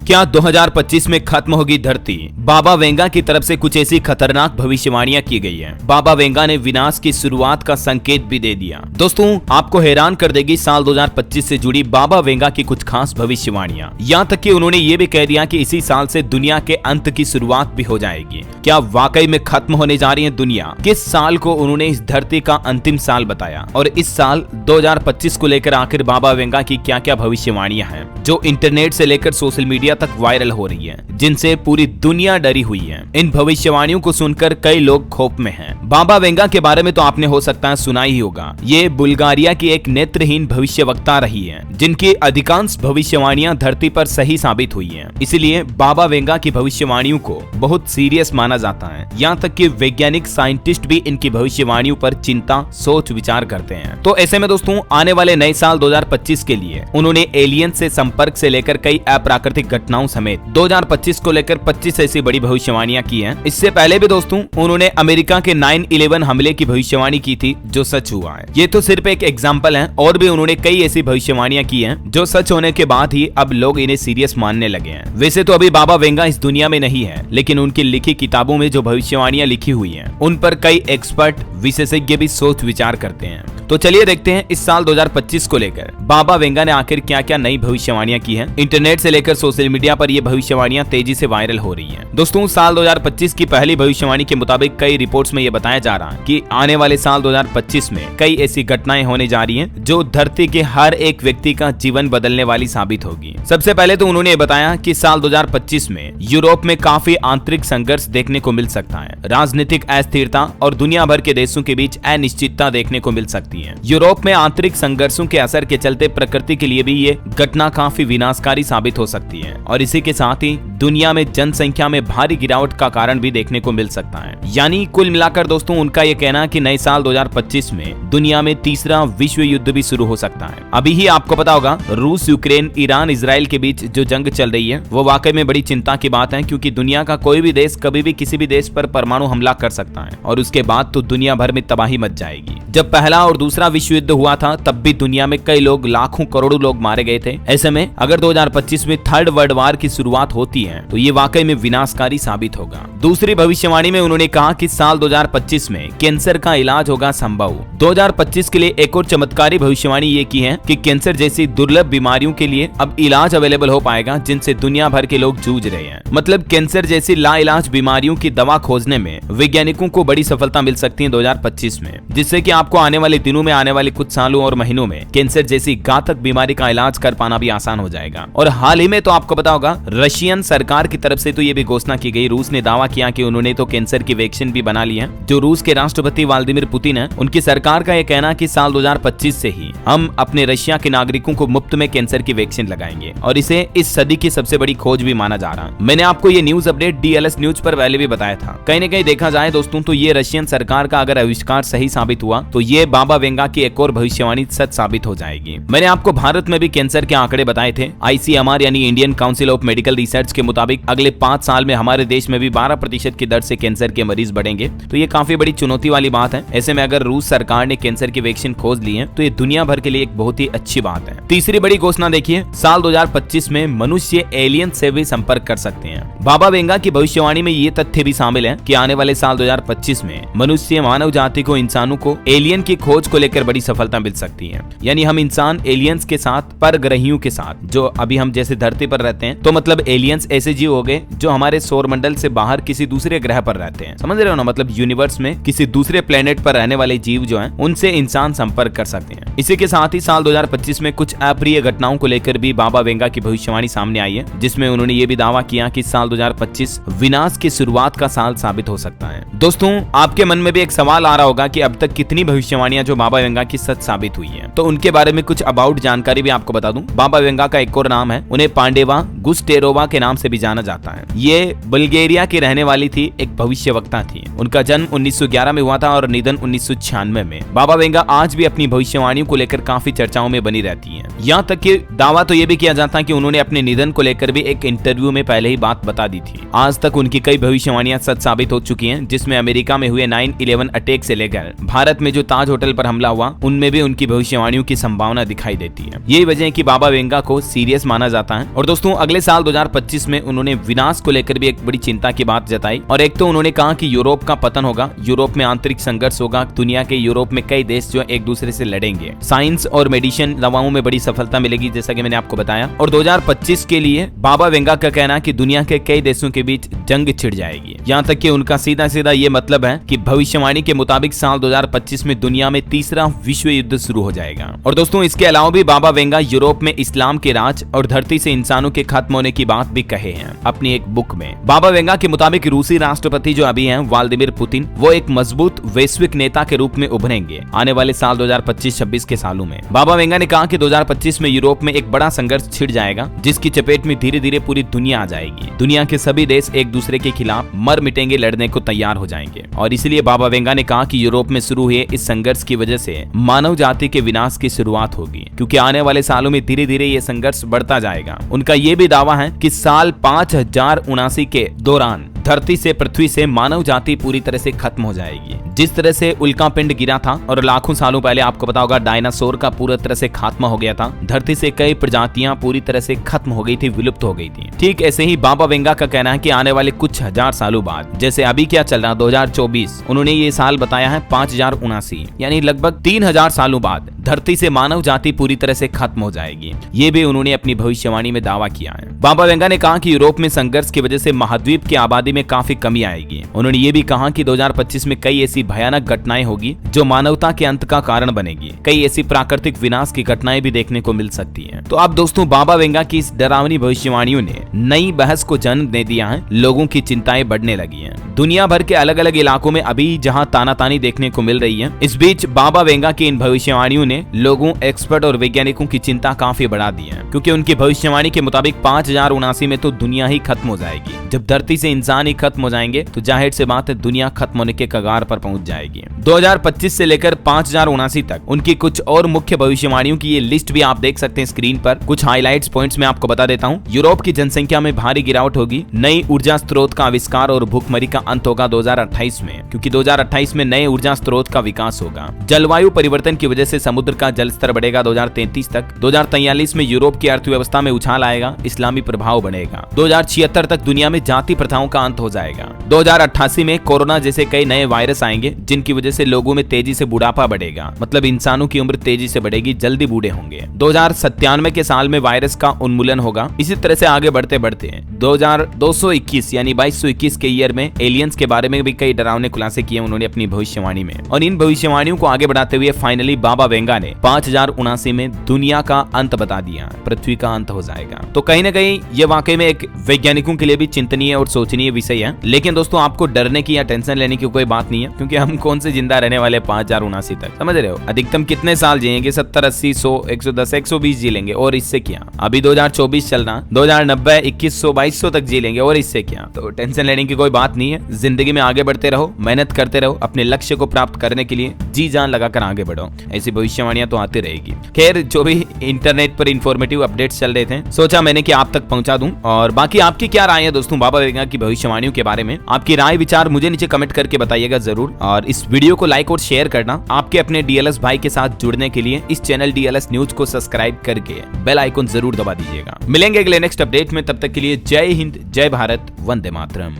क्या 2025 में खत्म होगी धरती? बाबा वेंगा की तरफ से कुछ ऐसी खतरनाक भविष्यवाणियां की गई हैं। बाबा वेंगा ने विनाश की शुरुआत का संकेत भी दे दिया। दोस्तों, आपको हैरान कर देगी साल 2025 से जुड़ी बाबा वेंगा की कुछ खास भविष्यवाणियां। यहाँ तक कि उन्होंने ये भी कह दिया कि इसी साल से दुनिया के अंत की शुरुआत भी हो जाएगी। क्या वाकई में खत्म होने जा रही है दुनिया? किस साल को उन्होंने इस धरती का अंतिम साल बताया और इस साल 2025 को लेकर आखिर बाबा वेंगा की क्या क्या भविष्यवाणियां हैं जो इंटरनेट से लेकर सोशल मीडिया तक वायरल हो रही है, जिनसे पूरी दुनिया डरी हुई है। इन भविष्यवाणियों को सुनकर कई लोग खौफ में हैं। बाबा वेंगा के बारे में तो आपने हो सकता है सुना ही होगा। ये बुल्गारिया की एक नेत्रहीन भविष्यवक्ता रही है, जिनकी अधिकांश भविष्यवाणियां धरती पर सही साबित हुई हैं। इसलिए बाबा वेंगा की भविष्यवाणियों को बहुत सीरियस माना जाता है। यहाँ तक कि वैज्ञानिक साइंटिस्ट भी इनकी भविष्यवाणियों पर चिंता सोच विचार करते हैं। तो ऐसे में दोस्तों, आने वाले नए साल 2025 के लिए उन्होंने एलियन से संपर्क से लेकर कई अप्राकृतिक घटनाओं समेत 2025 को लेकर 25 ऐसी बड़ी भविष्यवाणियां की हैं। इससे पहले भी दोस्तों, उन्होंने अमेरिका के 9/11 हमले की भविष्यवाणी की थी, जो सच हुआ है। ये तो सिर्फ एक एग्जांपल है, और भी उन्होंने कई ऐसी भविष्यवाणियां की हैं जो सच होने के बाद ही अब लोग इन्हें सीरियस मानने लगे हैं। वैसे तो अभी बाबा वेंगा इस दुनिया में नहीं है, लेकिन उनकी लिखी किताबों में जो भविष्यवाणियां लिखी हुई हैं, उन पर कई एक्सपर्ट विशेषज्ञ भी सोच विचार करते हैं। तो चलिए देखते हैं इस साल 2025 को लेकर बाबा वेंगा ने आखिर क्या क्या नई भविष्यवाणियां की हैं। इंटरनेट से लेकर सोशल मीडिया पर ये भविष्यवाणियां तेजी से वायरल हो रही हैं। दोस्तों, साल 2025 की पहली भविष्यवाणी के मुताबिक कई रिपोर्ट्स में ये बताया जा रहा है कि आने वाले साल 2025 में कई ऐसी घटनाएं होने जा रही हैं जो धरती के हर एक व्यक्ति का जीवन बदलने वाली साबित होगी। सबसे पहले तो उन्होंने बताया कि साल 2025 में यूरोप में काफी आंतरिक संघर्ष देखने को मिल सकता है। राजनीतिक अस्थिरता और दुनिया भर के देशों के बीच अनिश्चितता देखने को मिल सकती है। यूरोप में आंतरिक संघर्षों के असर के चलते प्रकृति के लिए भी ये घटना काफी विनाशकारी साबित हो सकती है, और इसी के साथ ही दुनिया में जनसंख्या में भारी गिरावट का कारण भी देखने को मिल सकता है। यानी कुल मिलाकर दोस्तों, उनका ये कहना है कि नए साल 2025 में दुनिया में तीसरा विश्व युद्ध भी शुरू हो सकता है। अभी ही आपको पता होगा, रूस, यूक्रेन, ईरान, इजराइल के बीच जो जंग चल रही है, वो वाकई में बड़ी चिंता की बात है, क्योंकि दुनिया का कोई भी देश कभी भी किसी भी देश पर परमाणु हमला कर सकता है, और उसके बाद तो दुनिया भर में तबाही मच जाएगी। जब पहला और दूसरा विश्व युद्ध हुआ था, तब भी दुनिया में कई लोग, लाखों करोड़ों लोग मारे गए थे। ऐसे में अगर 2025 में थर्ड वर्ल्ड वार की शुरुआत होती है, तो ये वाकई में विनाशकारी साबित होगा। दूसरी भविष्यवाणी में उन्होंने कहा कि साल 2025 में कैंसर का इलाज होगा संभव। 2025 के लिए एक और चमत्कारी भविष्यवाणी ये की है कि कैंसर जैसी दुर्लभ बीमारियों के लिए अब इलाज अवेलेबल हो पाएगा, जिनसे दुनिया भर के लोग जूझ रहे हैं। मतलब कैंसर जैसी लाइलाज बीमारियों की दवा खोजने में वैज्ञानिकों को बड़ी सफलता मिल सकती है 2025 में, जिससे कि आपको आने वाले दिनों में, आने वाले कुछ सालों और महीनों में कैंसर जैसी घातक बीमारी का इलाज कर पाना भी आसान हो जाएगा। और हाल ही में तो आपको पता होगा, रशियन सरकार की तरफ से तो ये भी घोषणा की गई, रूस ने दावा किया कि उन्होंने तो कैंसर की वैक्सीन भी बना ली है। जो रूस के राष्ट्रपति व्लादिमीर पुतिन है, उनकी सरकार का यह कहना कि साल 2025 से ही हम अपने रशिया के नागरिकों को मुफ्त में कैंसर की वैक्सीन लगाएंगे, और इसे इस सदी की सबसे बड़ी खोज भी माना जा रहा है। मैंने आपको ये न्यूज अपडेट DLS न्यूज पर पहले भी बताया था। कहीं न कहीं देखा जाए दोस्तों, तो ये रशियन सरकार का अगर आविष्कार सही साबित हुआ, तो ये बाबा वेंगा की एक और भविष्यवाणी सच साबित हो जाएगी। मैंने आपको भारत में भी कैंसर के आंकड़े बताए थे। ICMR यानी Indian council of medical research के मुताबिक अगले 5 साल में हमारे देश में भी 12% की दर से कैंसर के मरीज बढ़ेंगे। तो ये काफी बड़ी चुनौती वाली बात है। ऐसे में अगर रूस सरकार ने कैंसर की वैक्सीन खोज ली है, तो ये दुनिया भर के लिए एक बहुत ही अच्छी बात है। तीसरी बड़ी घोषणा देखिए, साल 2025 में मनुष्य एलियन से भी संपर्क कर सकते हैं। बाबा वेंगा की भविष्यवाणी में ये तथ्य भी शामिल है कि आने वाले साल 2025 में मनुष्य, मानव जाति को, इंसानों को एलियन की खोज को लेकर बड़ी सफलता मिल सकती है। यानी हम इंसान एलियंस के साथ, परग्रहियों के साथ, जो अभी हम जैसे धरती पर रहते हैं, तो मतलब एलियंस ऐसे जीव हो गए जो हमारे सौर मंडल से बाहर किसी दूसरे ग्रह पर रहते हैं। समझ रहे हो ना? मतलब यूनिवर्स में किसी दूसरे प्लेनेट पर रहने वाले जीव जो हैं, उनसे इंसान संपर्क कर सकते हैं। इसी के साथ ही साल 2025 में कुछ अप्रिय घटनाओं को लेकर भी बाबा वेंगा की भविष्यवाणी सामने आई है, जिसमें उन्होंने ये भी दावा किया कि साल 2025 विनाश की शुरुआत का साल साबित हो सकता है। दोस्तों, आपके मन में भी एक सवाल आ रहा होगा कि अब तक कितनी भविष्यवाणियां जो बाबा वेंगा की सच साबित हुई है। तो उनके बारे में कुछ अबाउट जानकारी भी आपको बता दूं। बाबा वेंगा का एक और नाम है, उन्हें पांडेवा गुस्टेरोवा के नाम से भी जाना जाता है। ये बुल्गारिया की रहने वाली थी, एक भविष्यवक्ता थी। उनका जन्म 1911 में हुआ था और निधन 1996 में। बाबा वेंगा आज भी अपनी भविष्यवाणियों को लेकर काफी चर्चाओं में बनी रहती हैं। यहाँ तक कि दावा तो ये भी किया जाता है कि उन्होंने अपने निधन को लेकर भी एक इंटरव्यू में पहले ही बात बता दी थी। आज तक उनकी कई भविष्यवाणियां सच साबित हो चुकी हैं, जिसमें अमेरिका में हुए 9/11 अटैक से लेकर भारत में जो ताज होटल पर हमला हुआ, उनमें भी उनकी भविष्यवाणियों की संभावना दिखाई देती है। यही वजह है कि बाबा वेंगा को सीरियस माना जाता है। और दोस्तों अगले साल 2025 में उन्होंने विनाश को लेकर भी एक बड़ी चिंता की बात जताई। और एक तो उन्होंने कहा कि यूरोप का पतन होगा, यूरोप में आंतरिक संघर्ष होगा, दुनिया के यूरोप में कई देश जो एक दूसरे से लड़ेंगे, साइंस और मेडिसिन दवाओं में बड़ी सफलता मिलेगी, जैसा कि मैंने आपको बताया। और 2025 के लिए बाबा वेंगा का कहना है कि दुनिया के कई देशों के बीच जंग छिड़ जाएगी। यहाँ तक कि उनका सीधा सीधा ये मतलब है कि भविष्यवाणी के मुताबिक साल 2025 में दुनिया में तीसरा विश्व युद्ध शुरू हो जाएगा। और दोस्तों इसके अलावा भी बाबा वेंगा यूरोप में इस्लाम के राज और धरती से इंसानों के खत्म होने की बात भी कहे हैं अपनी एक बुक में। बाबा वेंगा के मुताबिक रूसी राष्ट्रपति जो अभी हैं व्लादिमीर पुतिन, वो एक मजबूत वैश्विक नेता के रूप में उभरेंगे आने वाले साल 2025-26 के सालों में। बाबा वेंगा ने कहा कि 2025 में यूरोप में एक बड़ा संघर्ष छिड़ जाएगा, जिसकी चपेट में धीरे धीरे पूरी दुनिया आ जाएगी। दुनिया के सभी देश एक दूसरे के खिलाफ मर मिटेंगे, लड़ने को तैयार हो जाएंगे। और इसलिए बाबा वेंगा ने कहा कि यूरोप में शुरू हुए इस संघर्ष की वजह से मानव जाति के विनाश की शुरुआत होगी, क्योंकि आने वाले सालों में धीरे धीरे ये संघर्ष बढ़ता जाएगा। उनका ये भी दावा है कि साल 5079 के दौरान धरती से, पृथ्वी से मानव जाति पूरी तरह से खत्म हो जाएगी। जिस तरह से उल्का पिंड गिरा था और लाखों सालों पहले आपको पता होगा डायनासोर का पूरी तरह से खात्मा हो गया था, धरती से कई प्रजातियां पूरी तरह से खत्म हो गई थी, विलुप्त हो गई थी। ठीक ऐसे ही बाबा वेंगा का कहना है कि आने वाले कुछ हजार सालों बाद, जैसे अभी क्या चल रहा 2024, उन्होंने ये साल बताया है 5079, यानी लगभग 3000 सालों बाद धरती से मानव जाति पूरी तरह से खत्म हो जाएगी। ये भी उन्होंने अपनी भविष्यवाणी में दावा किया है। बाबा वेंगा ने कहा कि यूरोप में संघर्ष की वजह से महाद्वीप की आबादी में काफी कमी आएगी। उन्होंने ये भी कहा कि 2025 में कई ऐसी भयानक घटनाएं होगी जो मानवता के अंत का कारण बनेगी। कई ऐसी प्राकृतिक विनाश की घटनाएं भी देखने को मिल सकती हैं। तो अब दोस्तों बाबा वेंगा की इस डरावनी भविष्यवाणियों ने नई बहस को जन्म दे दिया है। लोगों की चिंताएं बढ़ने लगी हैं। दुनिया भर के अलग अलग इलाकों में अभी जहां तानातानी देखने को मिल रही है, इस बीच बाबा वेंगा की इन भविष्यवाणियों ने लोगों, एक्सपर्ट और वैज्ञानिकों की चिंता काफी बढ़ा दी है, क्योंकि उनकी भविष्यवाणी के मुताबिक 5079 में तो दुनिया ही खत्म हो जाएगी। जब धरती से इंसान ही खत्म हो जाएंगे तो जाहिर सी बात है दुनिया खत्म होने के कगार पर पहुंच जाएगी। 2025 से लेकर 5079 तक उनकी कुछ और मुख्य भविष्यवाणियों की ये लिस्ट भी आप देख सकते हैं स्क्रीन पर। कुछ हाइलाइट्स पॉइंट्स में आपको बता देता हूं। यूरोप की जनसंख्या में भारी गिरावट होगी, नई ऊर्जा स्रोत का आविष्कार और भूखमरी का अंत होगा 2028 में, क्योंकि 2028 में नए ऊर्जा स्रोत का विकास होगा। जलवायु परिवर्तन की वजह से समुद्र का जल स्तर बढ़ेगा 2033 तक। 2043 में यूरोप की अर्थव्यवस्था में उछाल आएगा, इस्लामी प्रभाव बढ़ेगा। 2076 तक दुनिया में जाति प्रथाओं का अंत हो जाएगा। 2088 में कोरोना जैसे कई नए वायरस आएंगे, जिनकी वजह से लोगों में तेजी से बुढ़ापा बढ़ेगा, मतलब इंसानों की उम्र तेजी से बढ़ेगी, जल्दी बूढ़े होंगे। 2097 के साल में वायरस का उन्मूलन होगा। इसी तरह से आगे बढ़ते बढ़ते 2221 यानी 2221 के ईयर में एलियंस के बारे में भी कई डरावने खुलासे किए उन्होंने अपनी भविष्यवाणी में। और इन भविष्यवाणियों को आगे बढ़ाते हुए फाइनली बाबा वेंगा ने 5079 में दुनिया का अंत बता दिया, पृथ्वी का अंत हो जाएगा। तो कहीं ना कहीं ये वाकई में एक वैज्ञानिकों के लिए भी चिंतनीय और सोचनीय विषय है। लेकिन दोस्तों आपको डरने की या टेंशन लेने की कोई बात नहीं है, क्योंकि हम कौन से जिंदा रहने वाले 5079 तक, समझ रहे हो। अधिकतम कितने साल जिएंगे? 70, 80, 100, 110, 120 जी लेंगे, और इससे क्या। अभी 2024 चल रहा, 2090, 2100, 2200 तक जी लेंगे, और इससे क्या। तो टेंशन लेने की कोई बात नहीं है। जिंदगी में आगे बढ़ते रहो, मेहनत करते रहो, अपने लक्ष्य को प्राप्त करने के लिए जी जान लगाकर आगे बढ़ो। ऐसी भविष्यवाणियां तो आती रहेगी। खैर, जो भी इंटरनेट पर इंफॉर्मेटिव अपडेट्स चल रहे थे, सोचा मैंने कि आप तक पहुंचा दूं। और बाकी आपकी क्या राय है दोस्तों बाबा वेंगा की भविष्यवाणियों के बारे में? आपकी राय विचार मुझे नीचे कमेंट करके बताइएगा जरूर। और इस वीडियो को लाइक और शेयर करना। आपके अपने डीएलएस भाई के साथ जुड़ने के लिए इस चैनल डीएलएस न्यूज को सब्सक्राइब करके बेल आइकन जरूर दबा दीजिएगा। मिलेंगे अगले नेक्स्ट अपडेट में, तब तक के लिए जय हिंद, जय भारत, वंदे मातरम।